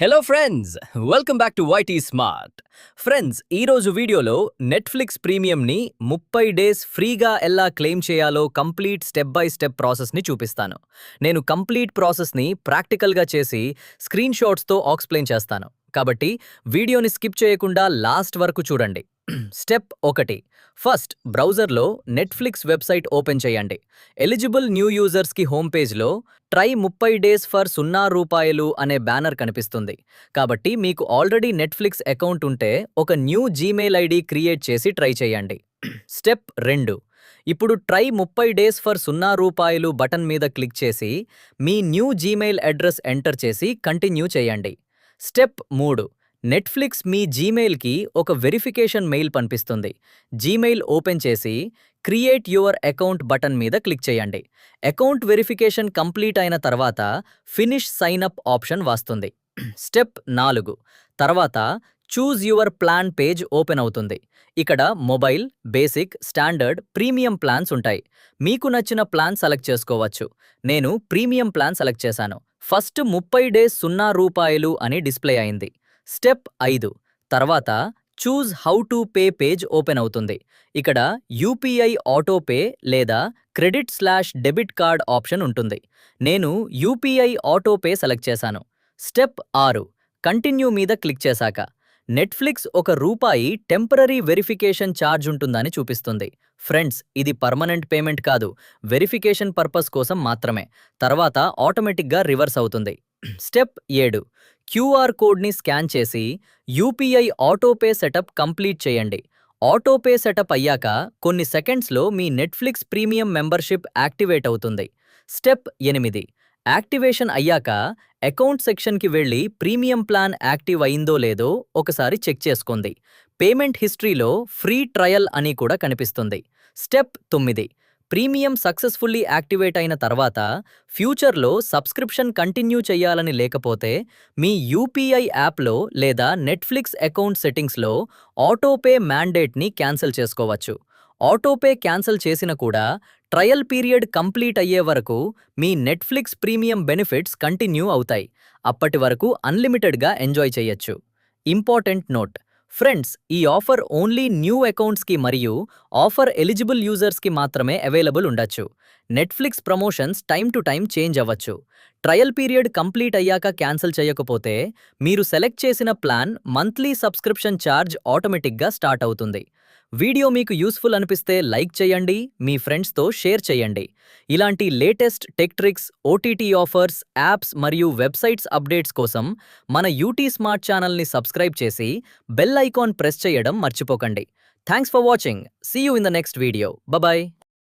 Hello friends, welcome back to YT smart. Friends, ఈరోజు వీడియోలో Netflix ప్రీమియంని 30 డేస్ ఫ్రీగా ఎలా క్లెయిమ్ చేయాలో కంప్లీట్ స్టెప్ బై స్టెప్ ప్రాసెస్ని చూపిస్తాను. నేను కంప్లీట్ ప్రాసెస్ని ప్రాక్టికల్గా చేసి స్క్రీన్ షాట్స్తో ఎక్స్ప్లెయిన్ చేస్తాను. కాబట్టి వీడియోని స్కిప్ చేయకుండా లాస్ట్ వరకు చూడండి. స్టెప్ 1. ఫస్ట్ బ్రౌజర్లో నెట్ఫ్లిక్స్ వెబ్సైట్ ఓపెన్ చేయండి. ఎలిజిబుల్ న్యూ యూజర్స్కి హోమ్ పేజ్లో ట్రై 30 డేస్ ఫర్ ₹0 అనే బ్యానర్ కనిపిస్తుంది. కాబట్టి మీకు ఆల్రెడీ నెట్ఫ్లిక్స్ అకౌంట్ ఉంటే ఒక న్యూ జీమెయిల్ ఐడి క్రియేట్ చేసి ట్రై చేయండి. స్టెప్ 2. ఇప్పుడు ట్రై 30 డేస్ ఫర్ ₹0 బటన్ మీద క్లిక్ చేసి మీ న్యూ జీమెయిల్ అడ్రస్ ఎంటర్ చేసి కంటిన్యూ చేయండి. స్టెప్ 3. నెట్ఫ్లిక్స్ మీ జీమెయిల్కి ఒక వెరిఫికేషన్ మెయిల్ పంపిస్తుంది. జీమెయిల్ ఓపెన్ చేసి క్రియేట్ యువర్ అకౌంట్ బటన్ మీద క్లిక్ చేయండి. అకౌంట్ వెరిఫికేషన్ కంప్లీట్ అయిన తర్వాత ఫినిష్ సైన్ అప్ ఆప్షన్ వస్తుంది. స్టెప్ 4. తర్వాత choose your plan page open అవుతుంది. ఇక్కడ mobile, basic, standard, premium plans ఉంటాయి. మీకు నచ్చిన ప్లాన్ సెలెక్ట్ చేసుకోవచ్చు. నేను ప్రీమియం ప్లాన్ సెలెక్ట్ చేశాను. ఫస్ట్ 30 డేస్ ₹0 అని డిస్ప్లే అయింది. స్టెప్ 5. తర్వాత choose how to pay page open అవుతుంది. ఇక్కడ యూపీఐ ఆటోపే లేదా క్రెడిట్/డెబిట్ కార్డ్ ఆప్షన్ ఉంటుంది. నేను యూపీఐ ఆటోపే సెలెక్ట్ చేశాను. స్టెప్ 6. కంటిన్యూ మీద క్లిక్ చేశాక నెట్ఫ్లిక్స్ ₹1 టెంపరరీ వెరిఫికేషన్ ఛార్జ్ ఉంటుందని చూపిస్తుంది. ఫ్రెండ్స్, ఇది పర్మనెంట్ పేమెంట్ కాదు, వెరిఫికేషన్ పర్పస్ కోసం మాత్రమే. తర్వాత ఆటోమేటిక్గా రివర్స్ అవుతుంది. స్టెప్ 7. క్యూఆర్ కోడ్ని స్కాన్ చేసి యూపీఐ ఆటోపే సెటప్ కంప్లీట్ చేయండి. ఆటోపే సెటప్ అయ్యాక కొన్ని సెకండ్స్లో మీ నెట్ఫ్లిక్స్ ప్రీమియం మెంబర్షిప్ యాక్టివేట్ అవుతుంది. స్టెప్ 8. యాక్టివేషన్ అయ్యాక అకౌంట్ సెక్షన్కి వెళ్ళి ప్రీమియం ప్లాన్ యాక్టివ్ అయిందో లేదో ఒకసారి చెక్ చేసుకోండి. పేమెంట్ హిస్టరీలో ఫ్రీ ట్రయల్ అని కూడా కనిపిస్తుంది. స్టెప్ 9. ప్రీమియం సక్సెస్ఫుల్లీ యాక్టివేట్ అయిన తర్వాత ఫ్యూచర్లో సబ్స్క్రిప్షన్ కంటిన్యూ చేయాలని లేకపోతే మీ యూపీఐ యాప్లో లేదా నెట్ఫ్లిక్స్ అకౌంట్ సెట్టింగ్స్లో ఆటోపే మ్యాండేట్ని క్యాన్సిల్ చేసుకోవచ్చు. ఆటోపే క్యాన్సిల్ చేసిన కూడా ట్రయల్ పీరియడ్ కంప్లీట్ అయ్యే వరకు మీ నెట్ఫ్లిక్స్ ప్రీమియం బెనిఫిట్స్ కంటిన్యూ అవుతాయి. అప్పటి వరకు అన్లిమిటెడ్గా ఎంజాయ్ చేయొచ్చు. ఇంపార్టెంట్ నోట్, ఫ్రెండ్స్, ఈ ఆఫర్ ఓన్లీ న్యూ అకౌంట్స్కి మరియు ఆఫర్ ఎలిజిబుల్ యూజర్స్కి మాత్రమే అవైలబుల్ ఉండొచ్చు. Netflix promotions time to time change అవ్వచ్చు. ట్రయల్ పీరియడ్ కంప్లీట్ అయ్యాక క్యాన్సిల్ చేయకపోతే మీరు సెలెక్ట్ చేసిన ప్లాన్ మంత్లీ సబ్స్క్రిప్షన్ ఛార్జ్ ఆటోమేటిక్గా స్టార్ట్ అవుతుంది. వీడియో మీకు యూస్ఫుల్ అనిపిస్తే లైక్ చేయండి, మీ ఫ్రెండ్స్తో షేర్ చేయండి. ఇలాంటి latest tech tricks, OTT offers, apps మరియు వెబ్సైట్స్ అప్డేట్స్ కోసం మన యూటీ స్మార్ట్ ఛానల్ని సబ్స్క్రైబ్ చేసి బెల్ ఐకాన్ ప్రెస్ చేయడం మర్చిపోకండి. Thanks for watching. See you in the next video. Bye.